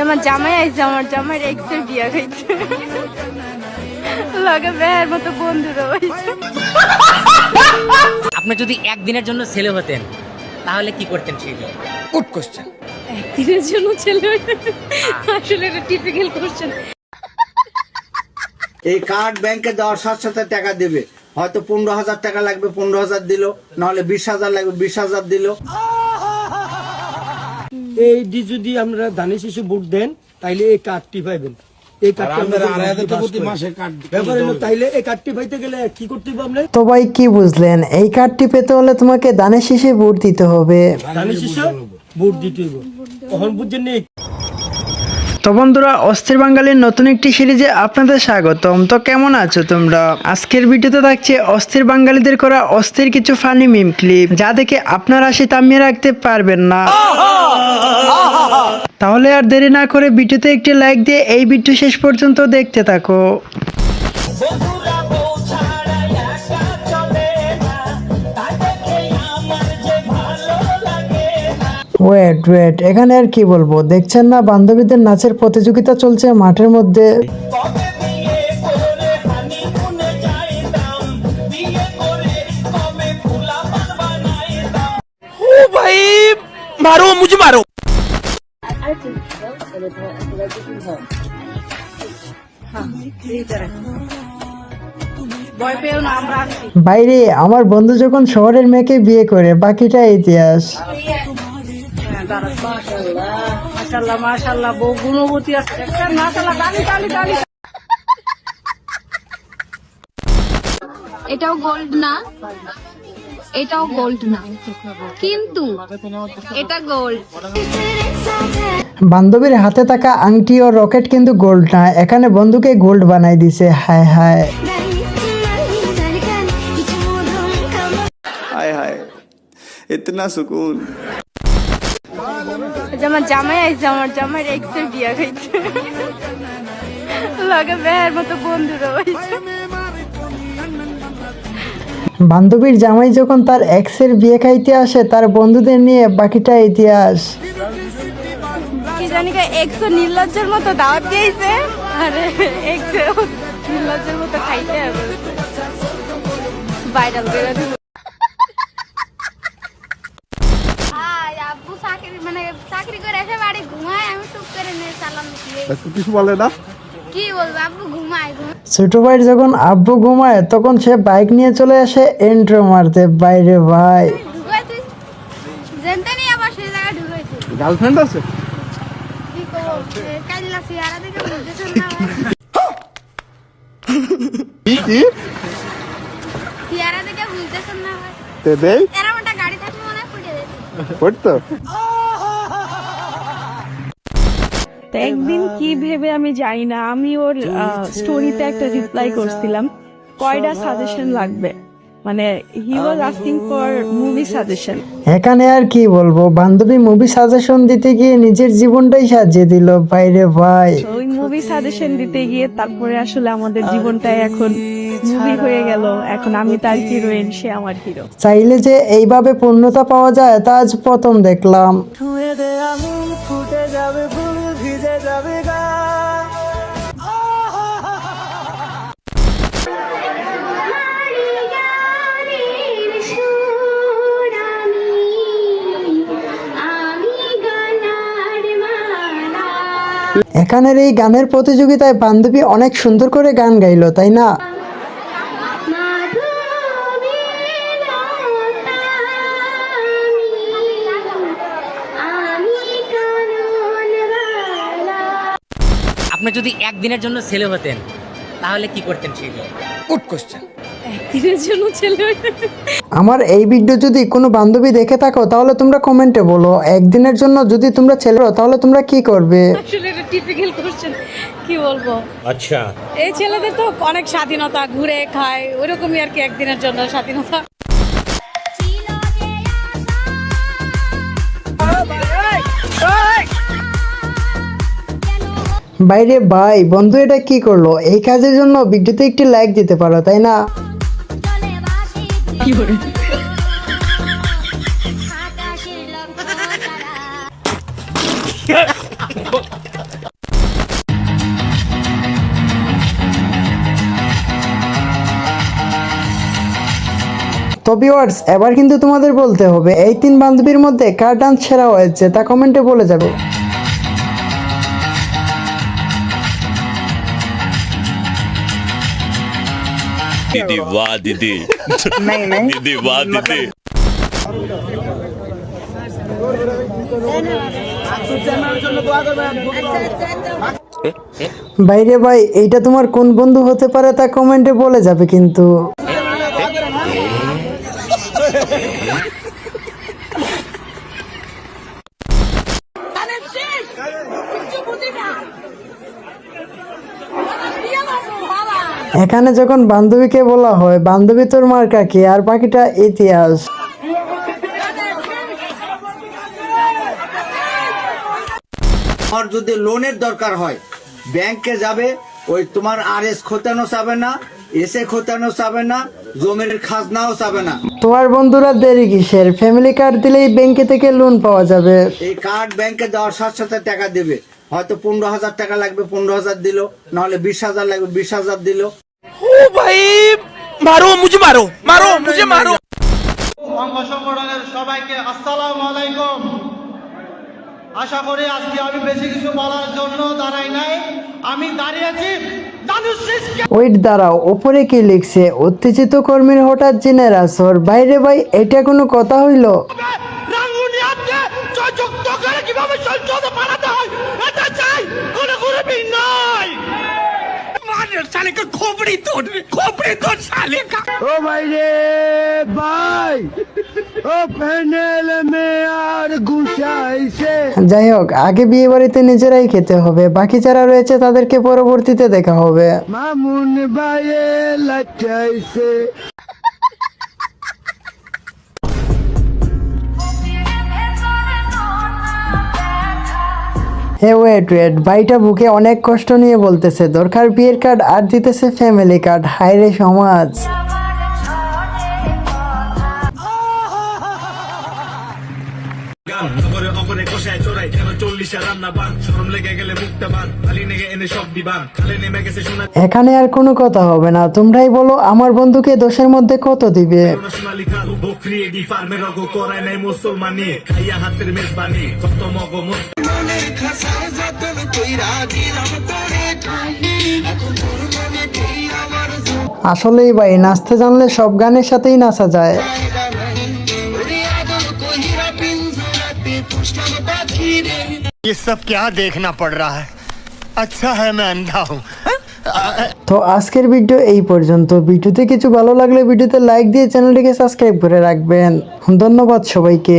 আমার জামাই আইছে, আমার জামাইয়ের এক্সের বিয়া খাইছে, লাগে বের মতো বন্ধুরা হইছে। আপনি যদি একদিনের জন্য ছেলে হতেন তাহলে কি করতেন? সেই গুড কোশ্চেন। একদিনের জন্য ছেলে হইতে আসলে এটা টিপিক্যাল কোশ্চেন। এই কার্ড ব্যাংকে দেওয়ার সাথে সাথে টাকা দেবে, হয়তো 15,000 টাকা লাগবে, 15,000 দিল, নাহলে 20,000 লাগবে, 20,000 দিল। এই যদি আমরা ধানের শিশু ভোট দেন তাইলে এই কার্ডটি পাইবেন। এই তাইলে এই কার্ডটি পাইতে গেলে কি করতে হবে আমরা? তো ভাই কি বুঝলেন, এই কার্ডটি পেতে হলে তোমাকে ধানের শীষে ভোট দিতে হবে। ধানের শিশু ভোট দিতে হবে, তখন বুঝছেন নি? তো বন্ধুরা, অস্থির বাঙালির নতুন একটি সিরিজে আপনাদের স্বাগতম। তো কেমন আছো তোমরা? আজকের ভিডিওতে থাকছে অস্থির বাঙালিদের করা অস্থির কিছু ফানি মিম ক্লিপ, যা দেখে আপনারা হাসি থামিয়ে রাখতে পারবেন না। তাহলে আর দেরি না করে ভিডিওতে একটি লাইক দিয়ে এই ভিডিও শেষ পর্যন্ত দেখতে থাকো। ওয়েট, এখানে আর কি বলবো, দেখছেন না বান্ধবীদের নাচের প্রতিযোগিতা চলছে মাঠের মধ্যে। ও ভাই মারো, মুঝে মারো। বাইরে আমার বন্ধু যখন শহরের মেয়েকে বিয়ে করে, বাকিটা ইতিহাস। মাশাআল্লাহ মাশাআল্লাহ, বউ গুণবতী আছে, মাশাআল্লাহ, তালি তালি তালি। এটাও গোল্ড না, এটাও গোল্ড না, কিন্তু এটা গোল্ড। বান্ধবীর হাতে থাকা আংটি ও রকেট কিন্তু গোল্ড না, এখানে বন্ধুকে গোল্ড বানাই দিছে। হায় হায় हाय हाय इतना सुकून। আমার জামাই আইছে, আমার জামাইয়ের এক্সের বিয়া খাইছে, লাগে বের মতো বন্ধুরা হইছে। বান্ধবীর জামাই যখন তার এক্সের বিয়ে খাইতে আসে, তার বন্ধুদের নিয়ে, বাকিটা ইতিহাস। কি জানি এক্স নির্লজ্জের মতো দাওয়াত দিয়েছে, আরে এক্স নির্লজ্জের মতো খাইতে হবে, ভাইরাল করে দিল। আব্বু চাকরি করে এসে বাড়ি ঘুমায়, আমি টুক করে নিয়ে চালান কিছু বলে না, কি বলবো, আব্বু ঘুমায়। ছোট ভাইয়ের যখন আব্বু ঘুমায়, তখন সে বাইক নিয়ে চলে আসে এন্ট্রো মারতে। বাইরে ভাই ঢুকাই তুই জানতে নি, আবার সেই জায়গায় ঢুকাইছে। গার্লফ্রেন্ড আছে? কি করবো, কাইলা সিয়ারা দেখে বুঝতেছেন না, কি সিয়ারা দেখে বুঝতেছেন না, তে দেই এরা মোটা গাড়ি থাকলে মনে হয় ফুটে যেত। পড়তো। তো একদিন কি ভেবে আমি জানি না, আমি ওর স্টোরিতে একটা রিপ্লাই করছিলাম, কয়টা সাজেশন লাগবে, মানে he was asking for movie suggestion. এখানে আর কি বলবো, বান্ধবী মুভি সাজেশন দিতে গিয়ে নিজের জীবনটাই সাজিয়ে দিল। বাইরে ভাই ওই মুভি সাজেশন দিতে গিয়ে তারপরে আসলে আমাদের জীবনটাই এখন মুভি হয়ে গেল, এখন আমি তার হিরোইন, সে আমার হিরো। চাইলে যে এইভাবে পূর্ণতা পাওয়া যায় তা আজ প্রথম দেখলাম। এখানের এই গানের প্রতিযোগিতায় বান্ধবী অনেক সুন্দর করে গান গাইলো, তাই না? আপনি যদি একদিনের জন্য ছেলে হতেন তাহলে কি করতেন? সেই গুড কোশ্চেন। একদিনের জন্য ছেলে হইতে আমার এই ভিডিও যদি কোনো বান্ধবী দেখে থাকো, তাহলে তোমরা কমেন্টে বলো, একদিনের জন্য যদি তোমরা ছেলে হও তাহলে তোমরা কি করবে? আসলে এটা টিপিক্যাল কোশ্চেন, কি বলবো। আচ্ছা, এই ছেলেদের তো অনেক স্বাধীনতা, ঘুরে খায়, ওইরকমই আর কি, একদিনের জন্য স্বাধীনতা। বাইরে ভাই, বন্ধু এটা কি করলো? এই কাজের জন্য ভিডিওতে একটি লাইক দিতে পারো, তাই না? কি করে তো ভিউয়ার্স, এবার কিন্তু তোমাদের বলতে হবে এই 3 বান্ধবীর মধ্যে কার ডান্স সেরা হয়েছে তা কমেন্টে বলে যাবে। दीदी वाह दीदी दीदी वाह दीदी বাইরে ভাই, এইটা তোমার কোন বন্ধু হতে পারে তা কমেন্টে বলে যাবে কিন্তু। এখানে যখন বান্ধবীকে বলা হয় বান্ধবী তোর মার্কা কি, আর বাকিটা ইতিহাস। আর যদি লোনের দরকার হয় ব্যাংকে যাবে, ওই তোমার আরএস খোতানো যাবে না, এসে খোতানো যাবে না, জমির খাজনাও যাবে না। তোমার বন্ধুরা দেরি কিসের, ফ্যামিলি কার্ড দিলেই ব্যাংকে থেকে লোন পাওয়া যাবে। এই কার্ড ব্যাংকে দেওয়ার সাথে সাথে টাকা দেবে, হয়তো 15,000 টাকা লাগবে, 15,000 দিল, নাহলে 20,000 লাগবে, 20,000 দিল। অঙ্গ সংগঠনের সবাইকে আসসালামু আলাইকুম। আশা করি আজকে আমি বেশি কিছু বলার জন্য দাঁড়াই নাই, আমি দাঁড়িয়েছি ওয়েট দাঁড়াও, উপরে কি লিখছে? উত্তেজিত কর্মীর হঠাৎ জিনের আসর। বাইরে ভাই, এটা কোনো কথা হইল? কিভাবে সংসদ বানাতে হয় এটা চাই, কোনো গরিবি নাই। ও ভাই রে ভাই, ও প্যানেল মে আর গুছাইছে। যাই হোক, আগে বিয়ে বাড়িতে নিজেরাই খেতে হবে, বাকি যারা রয়েছে তাদেরকে পরবর্তীতে দেখা হবে। মামুন ভাইয়ে লাচাইছে। হে ওয়েট, ভাইটা বুকে অনেক কষ্ট নিয়ে বলতেছে দরকার বিয়ের কার্ড, আর দিতেছে ফ্যামিলি কার্ড। হায় রে সমাজ। এখানে আর কোনো কথা হবে না, তোমরাই বলো আমার বন্ধুকে দোষের মধ্যে কত দিবে। আসলেই ভাই, নাচতে জানলে সব গানের সাথেই নাচা যায়। ये सब क्या देखना पड़ रहा है, अच्छा है मैं अंधा हूँ। তো আজকের ভিডিও এই পর্যন্ত। ভিডিওতে কিছু ভালো লাগলে ভিডিওতে লাইক দিয়ে চ্যানেলটিকে সাবস্ক্রাইব করে রাখবেন। ধন্যবাদ সবাইকে।